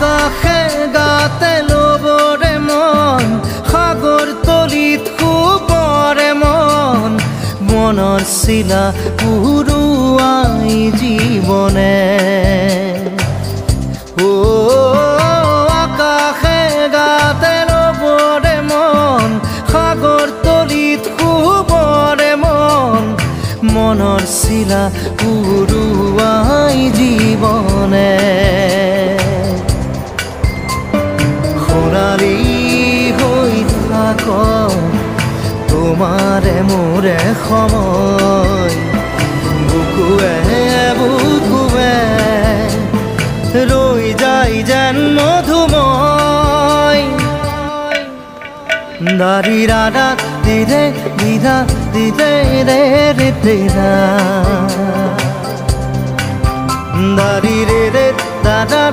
আকাশে গাতে ল'বৰে মন সাগৰ তলিত শুবৰে মন মনৰ চিলা উৰুৱাই জীৱনে আকাশে গাতে ল'বৰে মন সাগৰ তলিত শুবৰে মন মনৰ চিলা উৰুৱাই জীৱনে সোণালী হৈ থাক তোমাৰে মোৰে সময় বুকুৱে বুকুৱে ৰৈ যায় যেন মধুময় দাৰি ৰাধা দিৰে দিধা দিৰে ৰে ৰে তেৰা দাৰি ৰে ৰে দাদা